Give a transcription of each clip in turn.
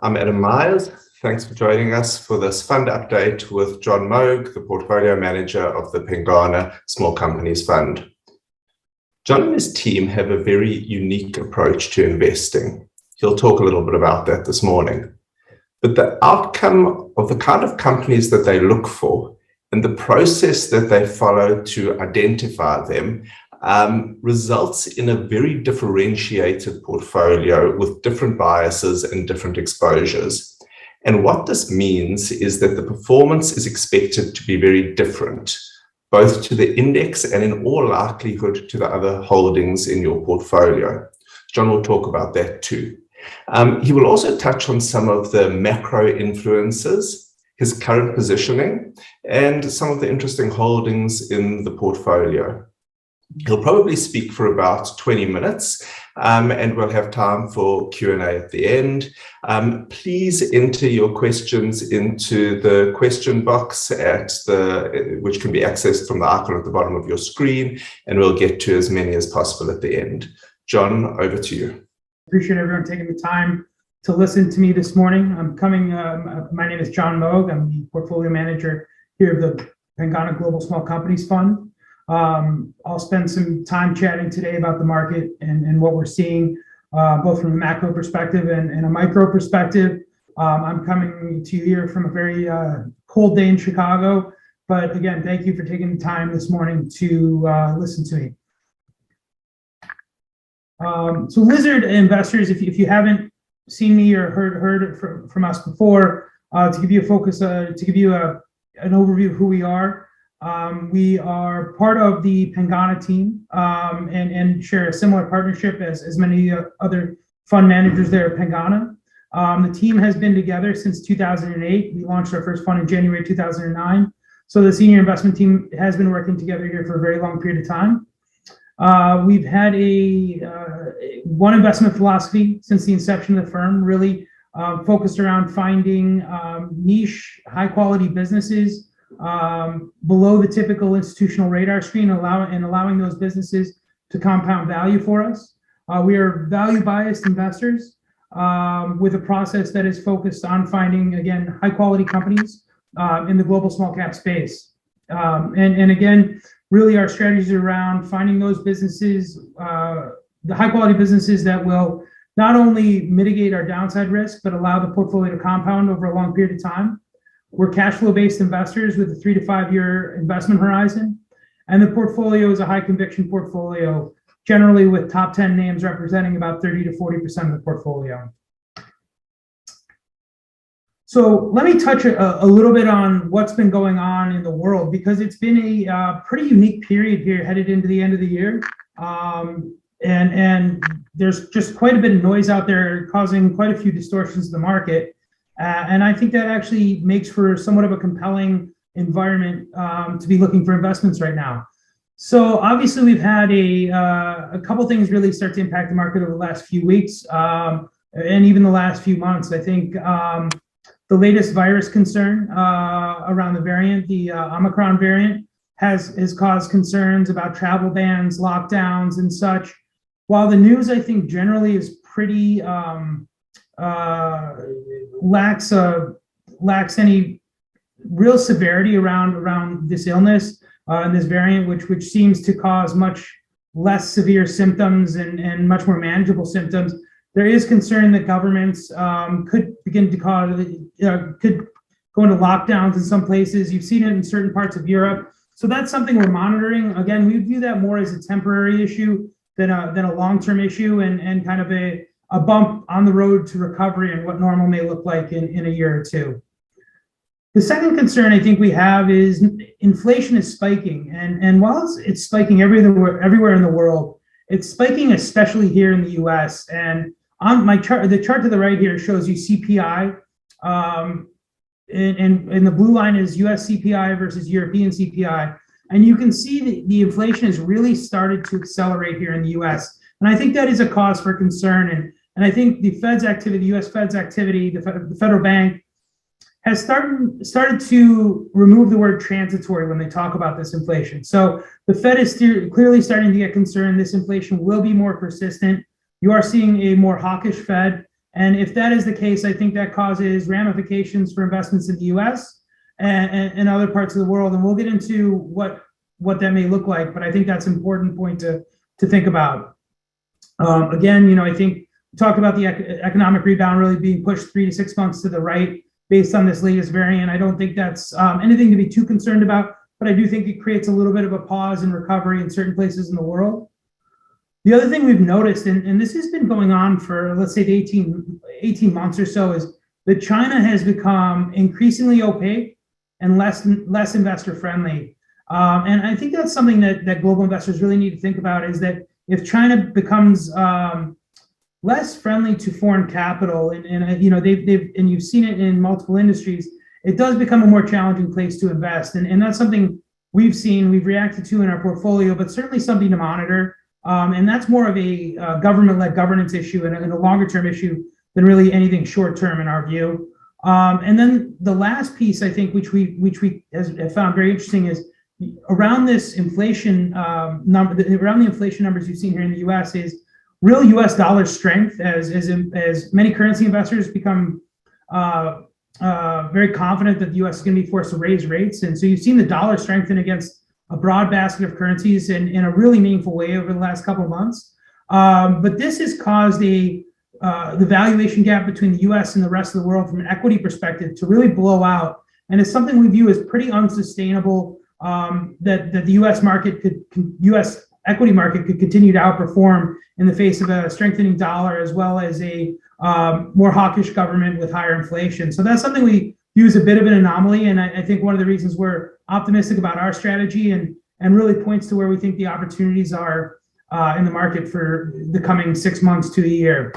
I'm Adam Myers. Thanks for joining us for this fund update with John Moog, the portfolio manager of the Pengana Small Companies Fund. John and his team have a very unique approach to investing. He'll talk a little bit about that this morning. But the outcome of the kind of companies that they look for and the process that they follow to identify them results in a very differentiated portfolio with different biases and different exposures. And what this means is that the performance is expected to be very different, both to the index and in all likelihood to the other holdings in your portfolio. John will talk about that too. He will also touch on some of the macro influences, his current positioning, and some of the interesting holdings in the portfolio. He'll probably speak for about 20 minutes, and we'll have time for Q&A at the end. Please enter your questions into the question box which can be accessed from the icon at the bottom of your screen, and we'll get to as many as possible at the end. John, over to you. Appreciate everyone taking the time to listen to me this morning. My name is John Moog. I'm the portfolio manager here of the Pengana Global Small Companies Fund. I'll spend some time chatting today about the market and what we're seeing, both from a macro perspective and a micro perspective. I'm coming to you here from a very cold day in Chicago, but again, thank you for taking the time this morning to listen to me. So Lizard investors, if you haven't seen me or heard it from us before, to give you a focus, to give you an overview of who we are. We are part of the Pengana team and share a similar partnership as many other fund managers there at Pengana. The team has been together since 2008. We launched our first fund in January 2009. So the senior investment team has been working together here for a very long period of time. We've had one investment philosophy since the inception of the firm, really focused around finding niche, high-quality businesses below the typical institutional radar screen, allowing those businesses to compound value for us. We are value-biased investors with a process that is focused on finding, again, high-quality companies in the global small-cap space. And again, really our strategies are around finding those businesses, the high-quality businesses that will not only mitigate our downside risk, but allow the portfolio to compound over a long period of time. We're cash flow-based investors with a 3 to 5 year investment horizon. And the portfolio is a high conviction portfolio, generally with top 10 names representing about 30 to 40% of the portfolio. So let me touch a little bit on what's been going on in the world, because it's been a pretty unique period here headed into the end of the year. And there's just quite a bit of noise out there causing quite a few distortions in the market. And I think that actually makes for somewhat of a compelling environment to be looking for investments right now. So obviously we've had a couple things really start to impact the market over the last few weeks and even the last few months. I think the latest virus concern around the variant, the Omicron variant, has caused concerns about travel bans, lockdowns, and such. While the news, I think, generally is pretty lacks any real severity around this illness and this variant, which seems to cause much less severe symptoms and much more manageable symptoms. There is concern that governments could begin to could go into lockdowns in some places. You've seen it in certain parts of Europe. So that's something we're monitoring. Again, we view that more as a temporary issue than a long-term issue and kind of a bump on the road to recovery and what normal may look like in a year or two. The second concern I think we have is inflation is spiking. And while it's spiking everywhere in the world, it's spiking especially here in the US. And on my chart, the chart to the right here shows you CPI. And the blue line is US CPI versus European CPI. And you can see the inflation has really started to accelerate here in the US. And I think that is a cause for concern. And I think the Fed's activity, the US Fed's activity, the federal bank has started to remove the word transitory when they talk about this inflation. So the Fed is clearly starting to get concerned. This inflation will be more persistent. You are seeing a more hawkish Fed. And if that is the case, I think that causes ramifications for investments in the US and other parts of the world. And we'll get into what that may look like, but I think that's an important point to think about. Again, I think we talked about the economic rebound really being pushed 3 to 6 months to the right based on this latest variant. I don't think that's anything to be too concerned about, but I do think it creates a little bit of a pause in recovery in certain places in the world. The other thing we've noticed, and this has been going on for, let's say, 18 months or so, is that China has become increasingly opaque and less investor friendly. And I think that's something that global investors really need to think about, is that if China becomes less friendly to foreign capital, and you've seen it in multiple industries, it does become a more challenging place to invest. And that's something we've reacted to in our portfolio, but certainly something to monitor. And that's more of a government-led governance issue and a longer-term issue than really anything short-term in our view. And then the last piece, I think, which we have found very interesting, is around this inflation around the inflation numbers you've seen here in the U.S. is real U.S. dollar strength as many currency investors become very confident that the U.S. is going to be forced to raise rates. And so you've seen the dollar strengthen against a broad basket of currencies in a really meaningful way over the last couple of months. But this has caused the valuation gap between the U.S. and the rest of the world from an equity perspective to really blow out. And it's something we view as pretty unsustainable, that the U.S. equity market could continue to outperform in the face of a strengthening dollar, as well as a more hawkish government with higher inflation. So that's something we view as a bit of an anomaly. And I think one of the reasons we're optimistic about our strategy and really points to where we think the opportunities are in the market for the coming 6 months to a year.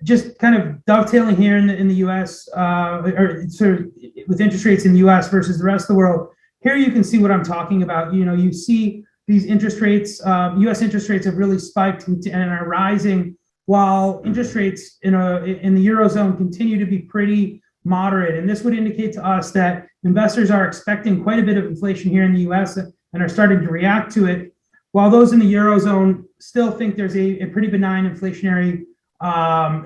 Just kind of dovetailing here in the U.S. Or sort of with interest rates in the U.S. versus the rest of the world. Here you can see what I'm talking about. You see these interest rates. U.S. interest rates have really spiked and are rising, while interest rates in the Eurozone continue to be pretty moderate. And this would indicate to us that investors are expecting quite a bit of inflation here in the U.S. and are starting to react to it, while those in the Eurozone still think there's a pretty benign inflationary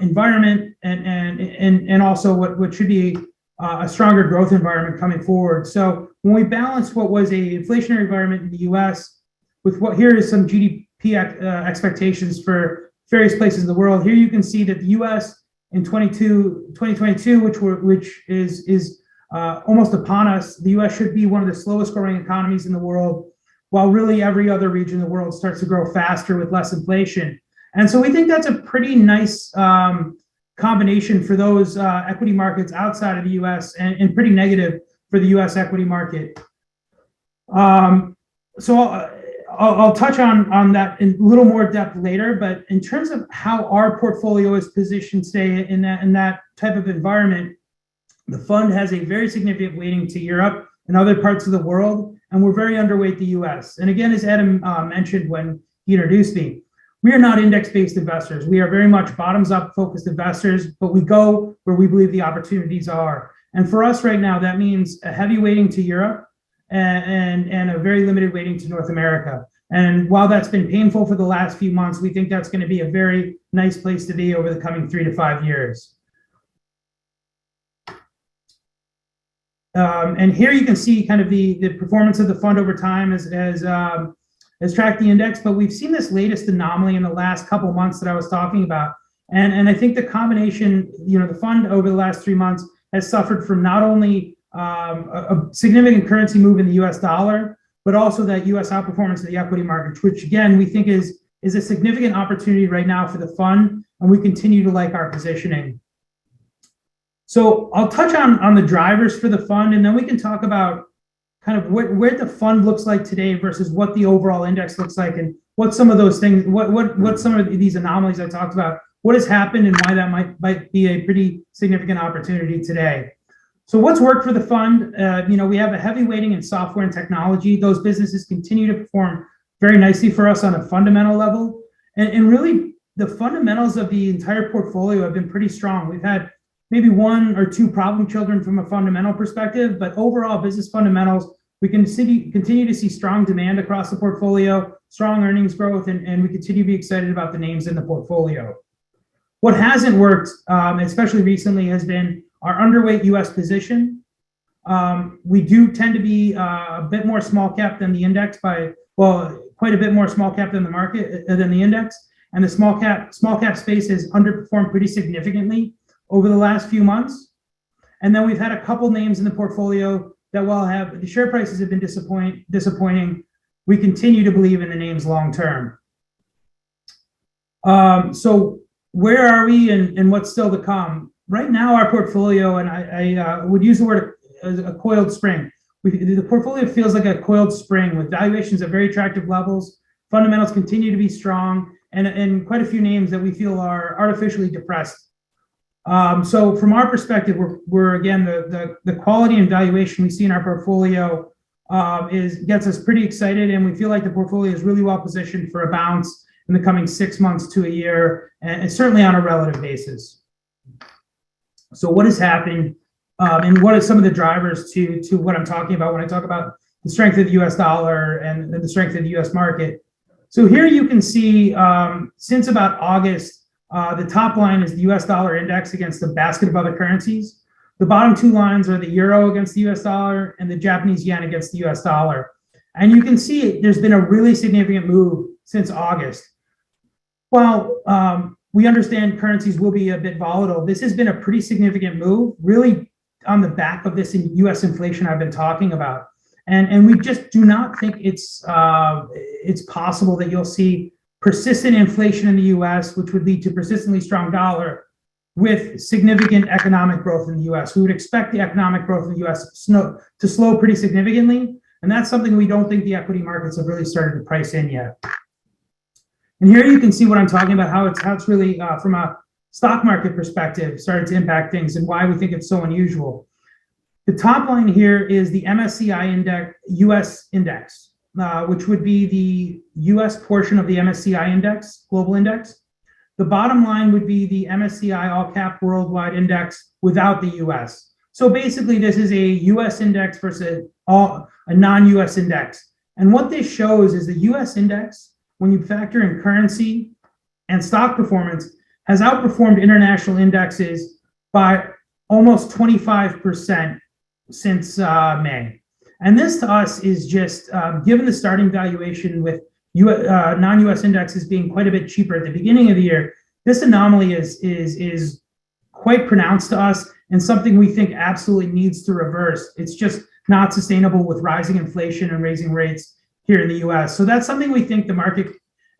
environment and also what should be a stronger growth environment coming forward. So when we balance what was a inflationary environment in the U.S. with what here is some GDP expectations for various places in the world, here you can see that the U.S. in 2022, which is almost upon us, the U.S. should be one of the slowest growing economies in the world, while really every other region in the world starts to grow faster with less inflation. And so we think that's a pretty nice combination for those equity markets outside of the U.S. and pretty negative for the U.S. equity market. So I'll touch on that in a little more depth later, but in terms of how our portfolio is positioned today in that type of environment, the fund has a very significant weighting to Europe and other parts of the world, and we're very underweight the U.S. And again, as Adam mentioned when he introduced me, we are not index-based investors. We are very much bottoms-up focused investors, but we go where we believe the opportunities are. And for us right now, that means a heavy weighting to Europe and a very limited weighting to North America. And while that's been painful for the last few months, we think that's going to be a very nice place to be over the coming 3 to 5 years. And here you can see kind of the performance of the fund over time has tracked the index, but we've seen this latest anomaly in the last couple months that I was talking about. And I think the combination, the fund over the last 3 months has suffered from not only a significant currency move in the US dollar, but also that US outperformance of the equity market, which again, we think is a significant opportunity right now for the fund, and we continue to like our positioning. So I'll touch on the drivers for the fund, and then we can talk about kind of where the fund looks like today versus what the overall index looks like, and what some of those things, what some of these anomalies I talked about, what has happened and why that might be a pretty significant opportunity today. So what's worked for the fund? We have a heavy weighting in software and technology. Those businesses continue to perform very nicely for us on a fundamental level. And really, the fundamentals of the entire portfolio have been pretty strong. We've had maybe 1 or 2 problem children from a fundamental perspective, but overall business fundamentals, we can continue to see strong demand across the portfolio, strong earnings growth, and we continue to be excited about the names in the portfolio. What hasn't worked, especially recently, has been our underweight US position. We do tend to be a bit more small cap than the index by, well, quite a bit more small cap than the market, than the index. And the small cap space has underperformed pretty significantly over the last few months. And then we've had a couple names in the portfolio that, while the share prices have been disappointing, we continue to believe in the names long term. So where are we and what's still to come? Right now, our portfolio, and I would use the word a coiled spring. The portfolio feels like a coiled spring with valuations at very attractive levels. Fundamentals continue to be strong, and quite a few names that we feel are artificially depressed. So from our perspective, we're again, the quality and valuation we see in our portfolio gets us pretty excited, and we feel like the portfolio is really well positioned for a bounce in the coming 6 months to a year, and certainly on a relative basis. So what is happening, and what are some of the drivers to what I'm talking about when I talk about the strength of the US dollar and the strength of the US market? So here you can see, since about August, the top line is the US dollar index against a basket of other currencies. The bottom two lines are the euro against the US dollar and the Japanese yen against the US dollar. And you can see there's been a really significant move since August. While we understand currencies will be a bit volatile, this has been a pretty significant move, really on the back of this US inflation I've been talking about. And we just do not think it's possible that you'll see persistent inflation in the US, which would lead to persistently strong dollar with significant economic growth in the US. We would expect the economic growth in the US to slow pretty significantly. And that's something we don't think the equity markets have really started to price in yet. And here you can see what I'm talking about, how it's really, from a stock market perspective, started to impact things and why we think it's so unusual. The top line here is the MSCI index, US index, which would be the US portion of the MSCI index, global index. The bottom line would be the MSCI all cap worldwide index without the US. So basically this is a US index versus a non-US index. And what this shows is the US index, when you factor in currency and stock performance, has outperformed international indexes by almost 25% since May. And this to us is just, given the starting valuation with non-US indexes being quite a bit cheaper at the beginning of the year, this anomaly is quite pronounced to us and something we think absolutely needs to reverse. It's just not sustainable with rising inflation and raising rates here in the US. So that's something we think the market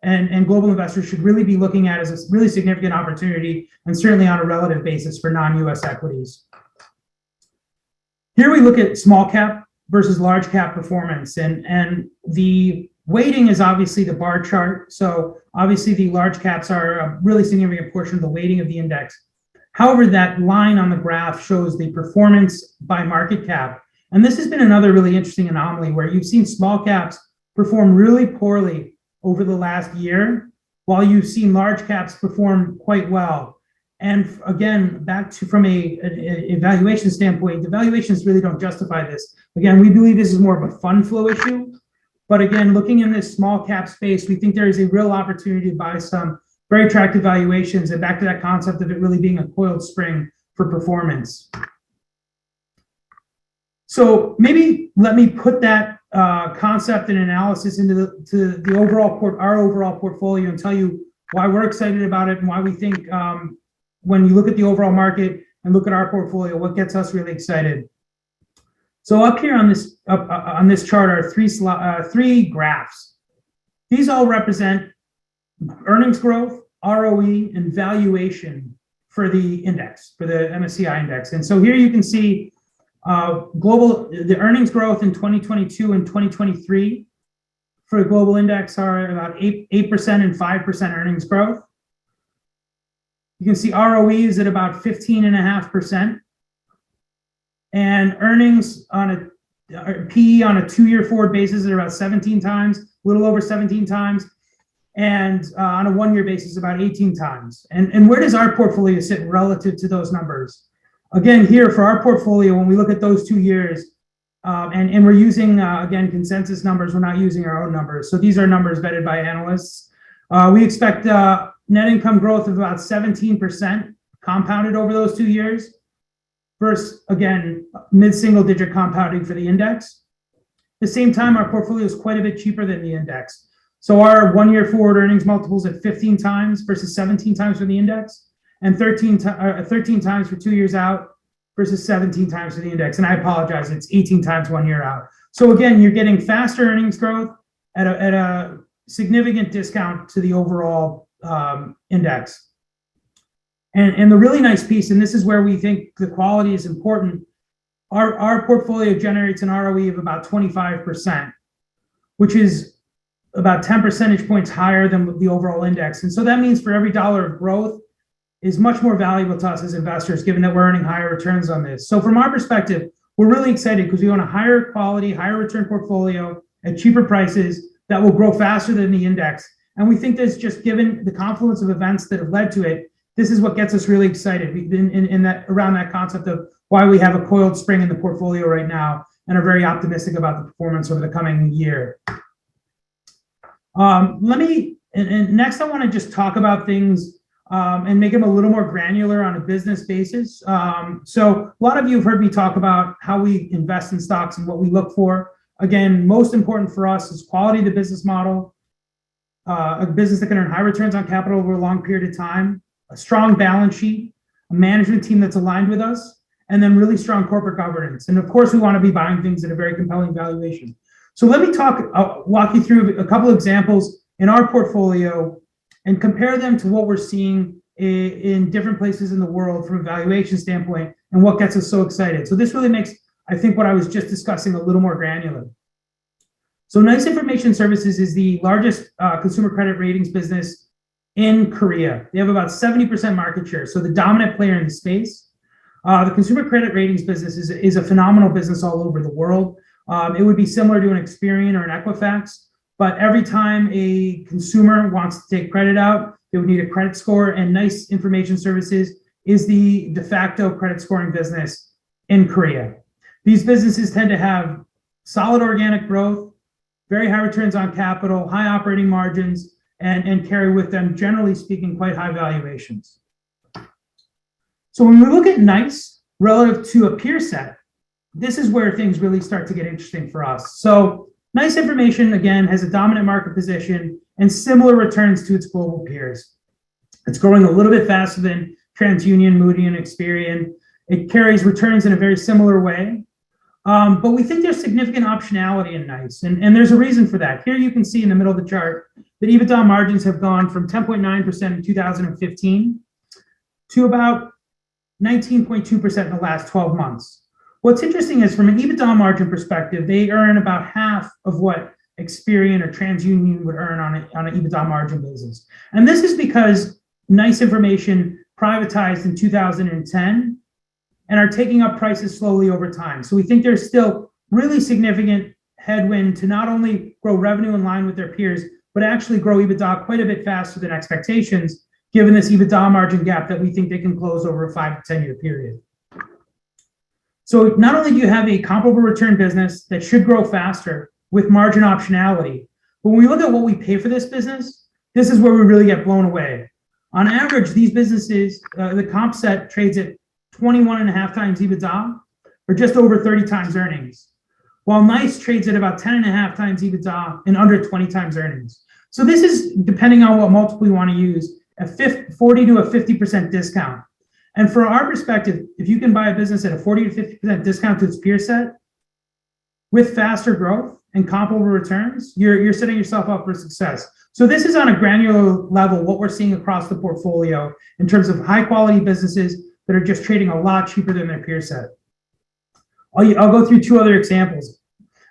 and global investors should really be looking at as a really significant opportunity, and certainly on a relative basis for non-US equities. Here we look at small cap versus large cap performance, and the weighting is obviously the bar chart. So obviously the large caps are a really significant portion of the weighting of the index. However, that line on the graph shows the performance by market cap. And this has been another really interesting anomaly where you've seen small caps perform really poorly over the last year, while you've seen large caps perform quite well. And again, back to from a valuation standpoint, the valuations really don't justify this. Again, we believe this is more of a fund flow issue. But again, looking in this small cap space, we think there is a real opportunity to buy some very attractive valuations, and back to that concept of it really being a coiled spring for performance. So maybe let me put that concept and analysis into the our overall portfolio and tell you why we're excited about it and why we think when you look at the overall market and look at our portfolio, what gets us really excited. So up here on this chart are three graphs. These all represent earnings growth, ROE, and valuation for the index, for the MSCI index. And so here you can see the earnings growth in 2022 and 2023 for the global index are about 8% and 5% earnings growth. You can see ROE is at about 15.5%. And earnings on a PE on a 2-year forward basis are about 17 times, a little over 17 times. And on a 1-year basis, about 18 times. And where does our portfolio sit relative to those numbers? Again, here for our portfolio, when we look at those 2 years, and we're using, again, consensus numbers, we're not using our own numbers. So these are numbers vetted by analysts. We expect net income growth of about 17% compounded over those 2 years versus, again, mid-single digit compounding for the index. At the same time, our portfolio is quite a bit cheaper than the index. So our 1 year forward earnings multiples at 15 times versus 17 times for the index, and 13 times for 2 years out versus 17 times for the index. And I apologize, it's 18 times 1 year out. So again, you're getting faster earnings growth at a significant discount to the overall index. And the really nice piece, and this is where we think the quality is important, our portfolio generates an ROE of about 25%, which is about 10 percentage points higher than the overall index. And so that means for every dollar of growth is much more valuable to us as investors, given that we're earning higher returns on this. So from our perspective, we're really excited because we own a higher quality, higher return portfolio at cheaper prices that will grow faster than the index. And we think that's just given the confluence of events that have led to it, this is what gets us really excited around that concept of why we have a coiled spring in the portfolio right now and are very optimistic about the performance over the coming year. Next I want to just talk about things and make them a little more granular on a business basis. So a lot of you have heard me talk about how we invest in stocks and what we look for. Again, most important for us is quality of the business model, a business that can earn high returns on capital over a long period of time, a strong balance sheet, a management team that's aligned with us, and then really strong corporate governance. And of course, we want to be buying things at a very compelling valuation. So let me walk you through a couple of examples in our portfolio and compare them to what we're seeing in different places in the world from a valuation standpoint and what gets us so excited. So this really makes, I think, what I was just discussing a little more granular. So Nice Information Services is the largest consumer credit ratings business in Korea. They have about 70% market share, so the dominant player in the space. The consumer credit ratings business is a phenomenal business all over the world. It would be similar to an Experian or an Equifax, but every time a consumer wants to take credit out, they would need a credit score, and Nice Information Services is the de facto credit scoring business in Korea. These businesses tend to have solid organic growth, very high returns on capital, high operating margins, and carry with them, generally speaking, quite high valuations. So when we look at Nice relative to a peer set, this is where things really start to get interesting for us. So Nice Information, again, has a dominant market position and similar returns to its global peers. It's growing a little bit faster than TransUnion, Moody, and Experian. It carries returns in a very similar way. But we think there's significant optionality in Nice, and there's a reason for that. Here you can see in the middle of the chart that EBITDA margins have gone from 10.9% in 2015 to about 19.2% in the last 12 months. What's interesting is from an EBITDA margin perspective, they earn about half of what Experian or TransUnion would earn on an EBITDA margin basis. And this is because Nice Information privatized in 2010 and are taking up prices slowly over time. So we think there's still really significant headwind to not only grow revenue in line with their peers, but actually grow EBITDA quite a bit faster than expectations, given this EBITDA margin gap that we think they can close over a 5 to 10 year period. So not only do you have a comparable return business that should grow faster with margin optionality, but when we look at what we pay for this business, this is where we really get blown away. On average, these businesses, the comp set trades at 21.5 times EBITDA, or just over 30 times earnings, while Nice trades at about 10.5 times EBITDA and under 20 times earnings. So this is, depending on what multiple you want to use, a 40 to a 50% discount. And from our perspective, if you can buy a business at a 40 to 50% discount to its peer set with faster growth and comparable returns, you're setting yourself up for success. So this is on a granular level what we're seeing across the portfolio in terms of high quality businesses that are just trading a lot cheaper than their peer set. I'll go through two other examples.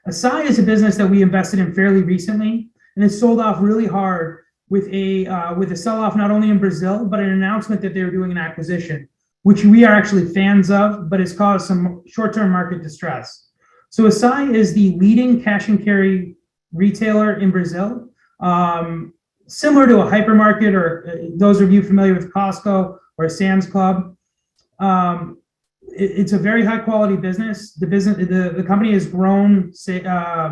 Asai is a business that we invested in fairly recently, and it sold off really hard with a sell-off not only in Brazil, but an announcement that they were doing an acquisition, which we are actually fans of, but has caused some short-term market distress. So Asai is the leading cash and carry retailer in Brazil, similar to a hypermarket, or those of you familiar with Costco or a Sam's Club. It's a very high quality business. The company has grown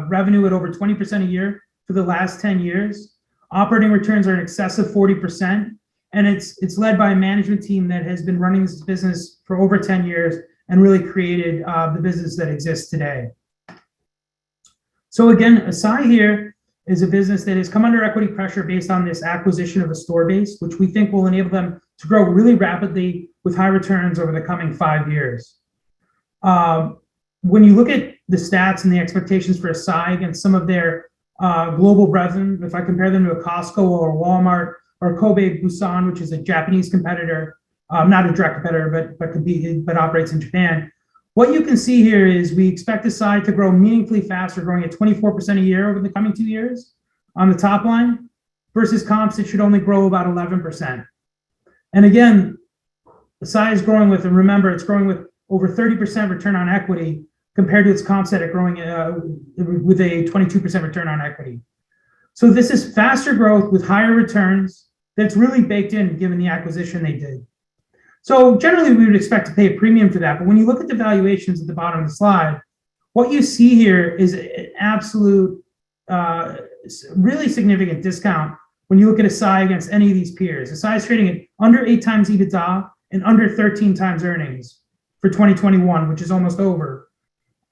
revenue at over 20% a year for the last 10 years. Operating returns are in excess of 40%. and it's led by a management team that has been running this business for over 10 years and really created the business that exists today. So again, Asai here is a business that has come under equity pressure based on this acquisition of a store base, which we think will enable them to grow really rapidly with high returns over the coming 5 years. When you look at the stats and the expectations for Asai against some of their global brethren, if I compare them to a Costco or a Walmart or Kobe Busan, which is a Japanese competitor, not a direct competitor, but operates in Japan. What you can see here is we expect Asai to grow meaningfully faster, growing at 24% a year over the coming 2 years on the top line, versus comps that should only grow about 11%. And again, Asai is growing with, and remember, it's growing with over 30% return on equity compared to its comp set at growing with a 22% return on equity. So this is faster growth with higher returns that's really baked in given the acquisition they did. So generally we would expect to pay a premium for that, but when you look at the valuations at the bottom of the slide, what you see here is an absolute, really significant discount when you look at Asai against any of these peers. Asai is trading at under 8 times EBITDA and under 13 times earnings for 2021, which is almost over.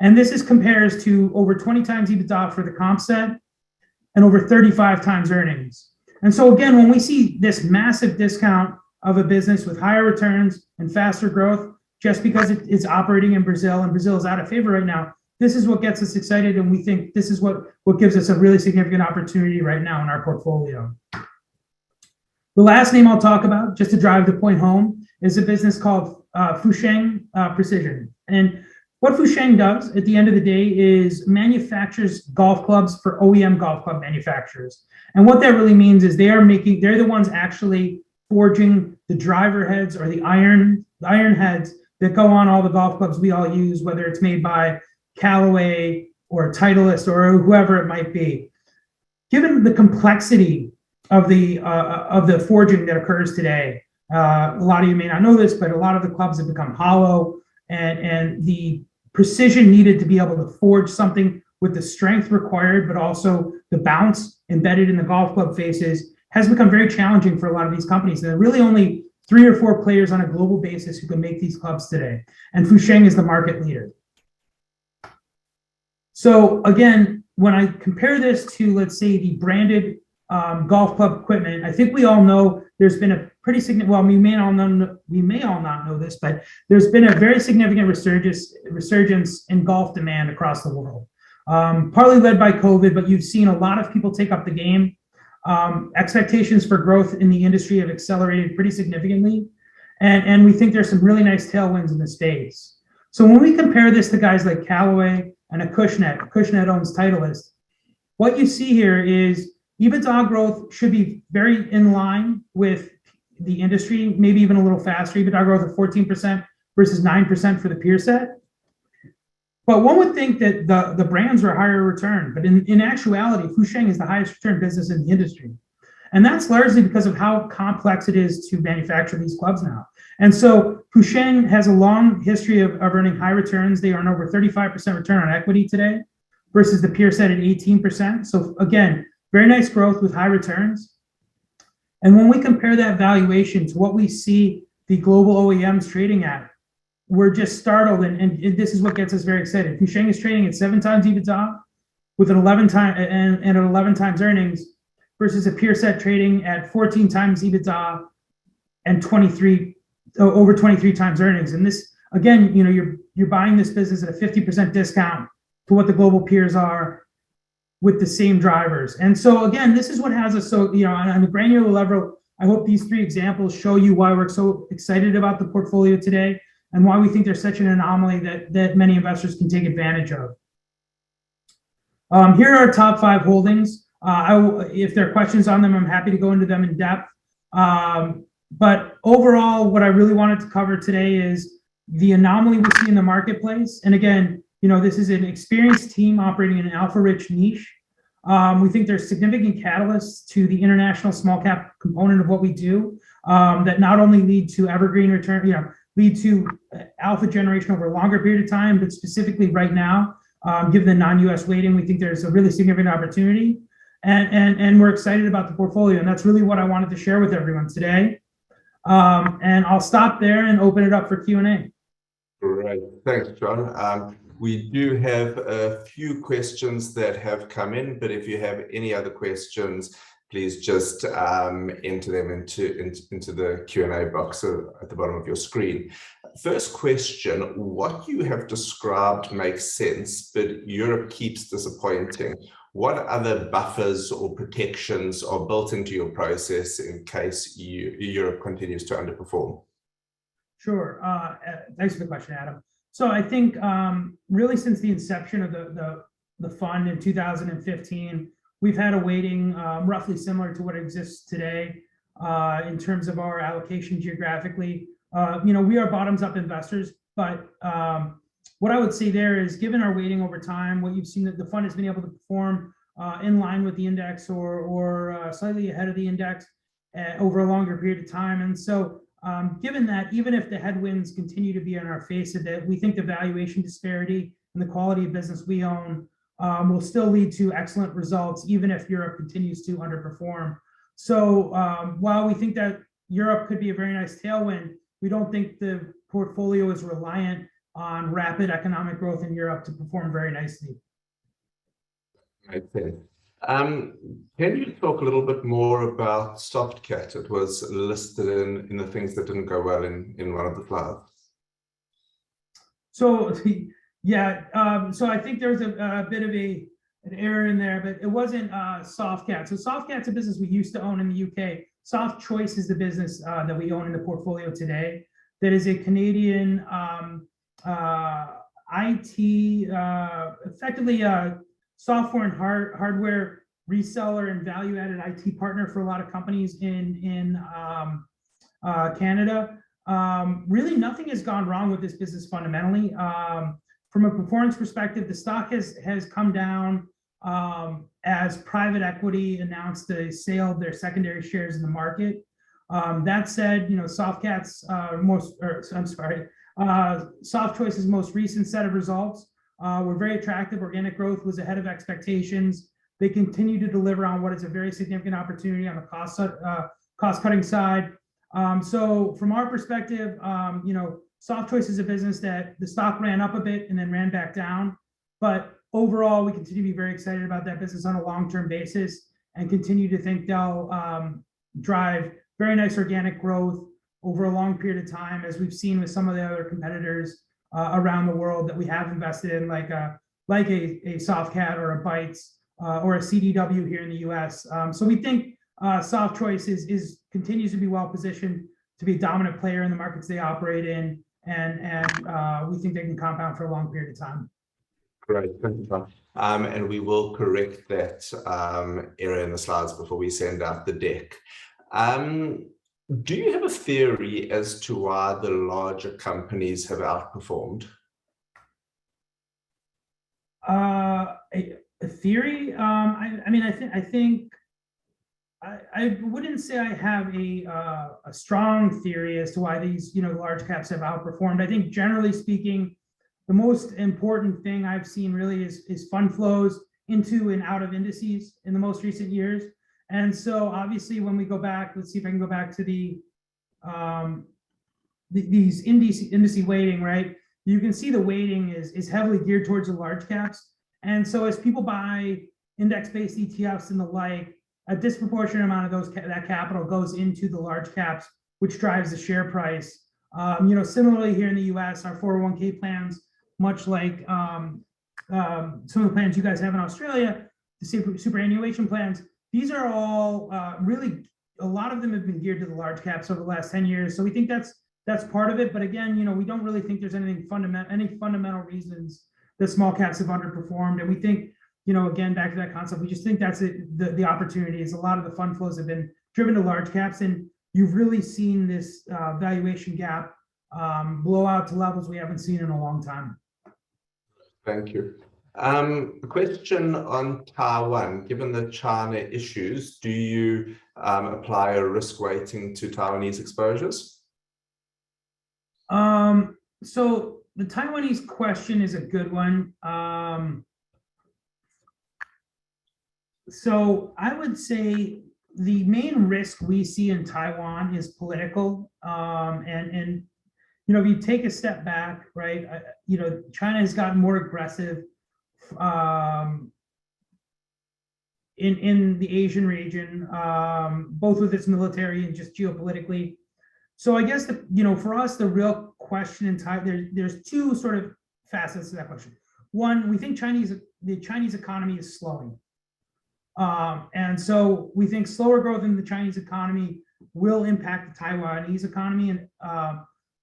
And this compares to over 20 times EBITDA for the comp set and over 35 times earnings. And so again, when we see this massive discount of a business with higher returns and faster growth, just because it is operating in Brazil, and Brazil is out of favor right now, this is what gets us excited, and we think this is what gives us a really significant opportunity right now in our portfolio. The last name I'll talk about, just to drive the point home, is a business called FUSHENG Precision. And what FUSHENG does at the end of the day is manufactures golf clubs for OEM golf club manufacturers. And what that really means is they're the ones actually forging the driver heads or the iron heads that go on all the golf clubs we all use, whether it's made by Callaway or Titleist or whoever it might be. Given the complexity of the forging that occurs today, a lot of you may not know this, but a lot of the clubs have become hollow, and the precision needed to be able to forge something with the strength required, but also the bounce embedded in the golf club faces has become very challenging for a lot of these companies. There are really only 3 or 4 players on a global basis who can make these clubs today, and FUSHENG is the market leader. So again, when I compare this to, let's say, the branded golf club equipment, I think we all know there's been a pretty significant, well, we may all not know this, but there's been a very significant resurgence in golf demand across the world. Partly led by COVID, but you've seen a lot of people take up the game. Expectations for growth in the industry have accelerated pretty significantly, and we think there's some really nice tailwinds in the space. So when we compare this to guys like Callaway and Acushnet owns Titleist, what you see here is EBITDA growth should be very in line with the industry, maybe even a little faster. EBITDA growth of 14% versus 9% for the peer set. But one would think that the brands are higher return, but in actuality, FUSHENG is the highest return business in the industry. And that's largely because of how complex it is to manufacture these clubs now. And so FUSHENG has a long history of earning high returns. They earn over 35% return on equity today versus the peer set at 18%. So again, very nice growth with high returns. And when we compare that valuation to what we see the global OEMs trading at, we're just startled, and this is what gets us very excited. FUSHENG is trading at 7 times EBITDA with an 11 times earnings versus a peer set trading at 14 times EBITDA and over 23 times earnings. And this, again, you're buying this business at a 50% discount to what the global peers are with the same drivers. And so again, this is what has us so, on a granular level, I hope these 3 examples show you why we're so excited about the portfolio today and why we think there's such an anomaly that many investors can take advantage of. Here are our top 5 holdings. If there are questions on them, I'm happy to go into them in depth. But overall, what I really wanted to cover today is the anomaly we see in the marketplace. And again, this is an experienced team operating in an alpha-rich niche. We think there's significant catalysts to the international small cap component of what we do that not only lead to evergreen return, lead to alpha generation over a longer period of time, but specifically right now, given the non-US weighting, we think there's a really significant opportunity. And we're excited about the portfolio. And that's really what I wanted to share with everyone today. And I'll stop there and open it up for Q&A. Great, thanks, John. We do have a few questions that have come in, but if you have any other questions, please just enter them into the Q&A box at the bottom of your screen. First question, what you have described makes sense, but Europe keeps disappointing. What other buffers or protections are built into your process in case Europe continues to underperform? Sure. Thanks for the question, Adam. So I think really since the inception of the fund in 2015, we've had a weighting roughly similar to what exists today in terms of our allocation geographically. We are bottoms-up investors, but what I would say there is, given our weighting over time, what you've seen that the fund has been able to perform in line with the index or slightly ahead of the index over a longer period of time. And so given that, even if the headwinds continue to be in our face a bit, we think the valuation disparity and the quality of business we own will still lead to excellent results, even if Europe continues to underperform. So while we think that Europe could be a very nice tailwind, we don't think the portfolio is reliant on rapid economic growth in Europe to perform very nicely. Okay. Can you talk a little bit more about Softcat? It was listed in the things that didn't go well in one of the slides. So yeah, so I think there's a bit of an error in there, but it wasn't Softcat. So Softcat's a business we used to own in the UK. Soft Choice is the business that we own in the portfolio today. That is a Canadian IT, effectively software and hardware reseller and value-added IT partner for a lot of companies in Canada. Really, nothing has gone wrong with this business fundamentally. From a performance perspective, the stock has come down as private equity announced the sale of their secondary shares in the market. That said, Softcat's Soft Choice's most recent set of results were very attractive. Organic growth was ahead of expectations. They continue to deliver on what is a very significant opportunity on the cost-cutting side. So from our perspective, Soft Choice is a business that the stock ran up a bit and then ran back down. But overall, we continue to be very excited about that business on a long-term basis and continue to think they'll drive very nice organic growth over a long period of time, as we've seen with some of the other competitors around the world that we have invested in, like a Softcat or a Bytes or a CDW here in the US. So we think Soft Choice continues to be well positioned to be a dominant player in the markets they operate in, and we think they can compound for a long period of time. Great, thank you, John. And we will correct that error in the slides before we send out the deck. Do you have a theory as to why the larger companies have outperformed? A theory? I think I wouldn't say I have a strong theory as to why these large caps have outperformed. I think generally speaking, the most important thing I've seen really is fund flows into and out of indices in the most recent years. And so obviously when we go back, let's see if I can go back to these indice weighting, right? You can see the weighting is heavily geared towards the large caps. And so as people buy index-based ETFs and the like, a disproportionate amount of that capital goes into the large caps, which drives the share price. Similarly here in the US, our 401k plans, much like some of the plans you guys have in Australia, the superannuation plans, these are all really, a lot of them have been geared to the large caps over the last 10 years. So we think that's part of it. But again, we don't really think there's any fundamental reasons that small caps have underperformed. And we think, again, back to that concept, we just think that's the opportunity is a lot of the fund flows have been driven to large caps. And you've really seen this valuation gap blow out to levels we haven't seen in a long time. Thank you. A question on Taiwan. Given the China issues, do you apply a risk weighting to Taiwanese exposures? So the Taiwanese question is a good one. So I would say the main risk we see in Taiwan is political, and if you take a step back, right, China has gotten more aggressive in the Asian region, both with its military and just geopolitically. So I guess for us, the real question in Taiwan, there's two sort of facets to that question. One, we think the Chinese economy is slowing. And so we think slower growth in the Chinese economy will impact the Taiwanese economy. And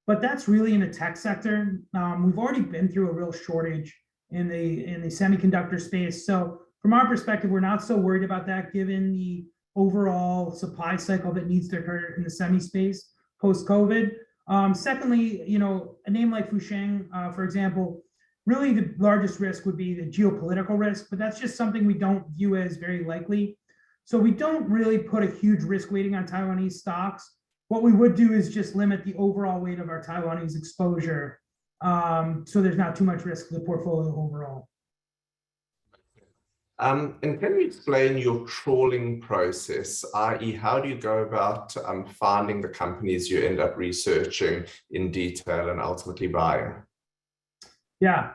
but that's really in the tech sector. We've already been through a real shortage in the semiconductor space. So from our perspective, we're not so worried about that given the overall supply cycle that needs to occur in the semi space post-COVID. Secondly, a name like FUSHENG, for example, really the largest risk would be the geopolitical risk, but that's just something we don't view as very likely. So we don't really put a huge risk weighting on Taiwanese stocks. What we would do is just limit the overall weight of our Taiwanese exposure, so there's not too much risk to the portfolio overall. And can you explain your trawling process, i.e. how do you go about finding the companies you end up researching in detail and ultimately buying? Yeah,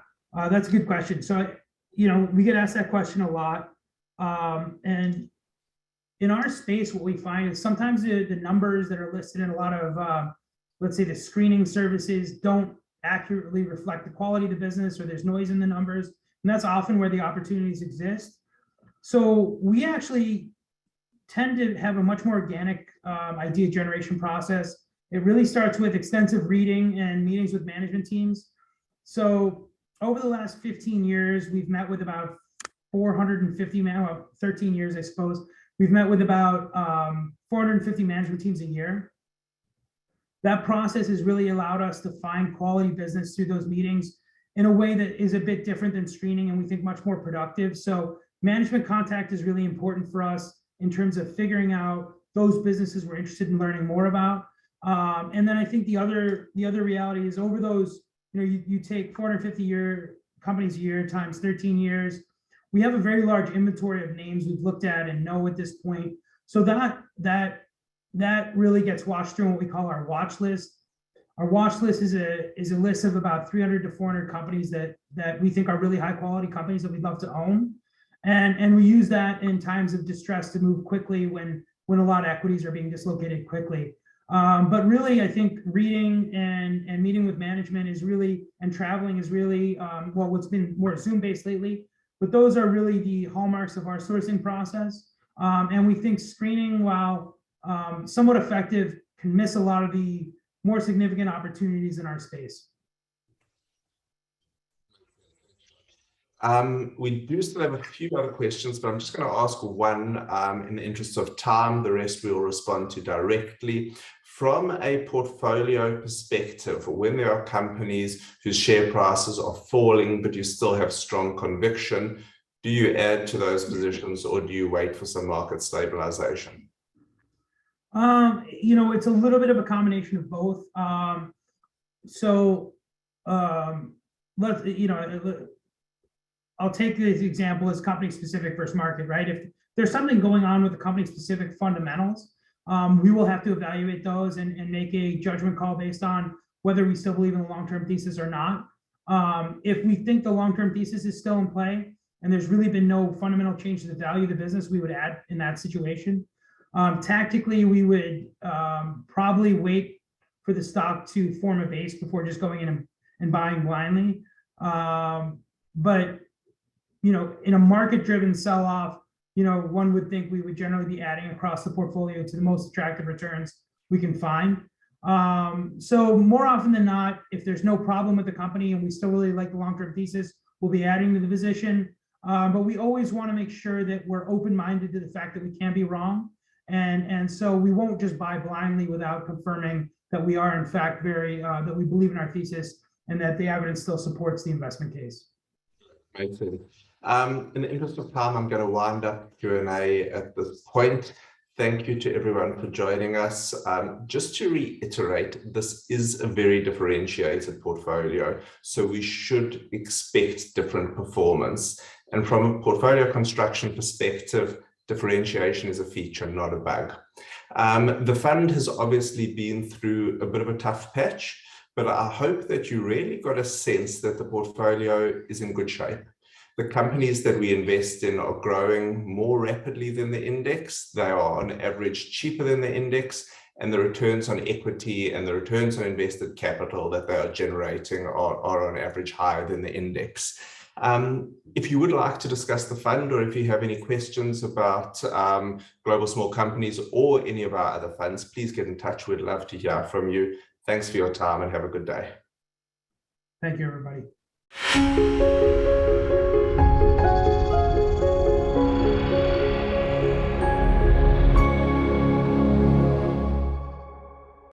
that's a good question. So, we get asked that question a lot. And in our space, what we find is sometimes the numbers that are listed in a lot of, let's say the screening services don't accurately reflect the quality of the business, or there's noise in the numbers. And that's often where the opportunities exist. So we actually tend to have a much more organic idea generation process. It really starts with extensive reading and meetings with management teams. So over the last 15 years, we've met with about 13 years, I suppose. We've met with about 450 management teams a year. That process has really allowed us to find quality business through those meetings in a way that is a bit different than screening, and we think much more productive. So management contact is really important for us in terms of figuring out those businesses we're interested in learning more about. And then I think the other reality is over those, you take 450 companies a year times 13 years. We have a very large inventory of names we've looked at and know at this point. So that really gets washed through what we call our watch list. Our watch list is a list of about 300 to 400 companies that we think are really high quality companies that we'd love to own. And we use that in times of distress to move quickly when a lot of equities are being dislocated quickly. But really, I think reading and meeting with management is really, and traveling is really, what's been more Zoom-based lately, but those are really the hallmarks of our sourcing process. And we think screening, while somewhat effective, can miss a lot of the more significant opportunities in our space. We do still have a few other questions, but I'm just going to ask one in the interest of time. The rest we will respond to directly. From a portfolio perspective, when there are companies whose share prices are falling, but you still have strong conviction, do you add to those positions or do you wait for some market stabilization? It's a little bit of a combination of both. I'll take the example as company specific versus market, right? If there's something going on with the company specific fundamentals, we will have to evaluate those and make a judgment call based on whether we still believe in the long-term thesis or not. If we think the long-term thesis is still in play and there's really been no fundamental change to the value of the business, we would add in that situation. Tactically, we would probably wait for the stock to form a base before just going in and buying blindly. But in a market-driven sell-off, one would think we would generally be adding across the portfolio to the most attractive returns we can find. So more often than not, if there's no problem with the company and we still really like the long-term thesis, we'll be adding to the position. But we always want to make sure that we're open-minded to the fact that we can be wrong. And so we won't just buy blindly without confirming that we are in fact that we believe in our thesis and that the evidence still supports the investment case. Makes sense. In the interest of time, I'm going to wind up Q&A at this point. Thank you to everyone for joining us. Just to reiterate, this is a very differentiated portfolio, so we should expect different performance. And from a portfolio construction perspective, Differentiation is a feature, not a bug. The fund has obviously been through a bit of a tough patch, but I hope that you really got a sense that the portfolio is in good shape. The companies that we invest in are growing more rapidly than the index. They are on average cheaper than the index, and the returns on equity and the returns on invested capital that they are generating are on average higher than the index. If you would like to discuss the fund, or if you have any questions about global small companies or any of our other funds, please get in touch. We'd love to hear from you. Thanks for your time and have a good day. Thank you, everybody.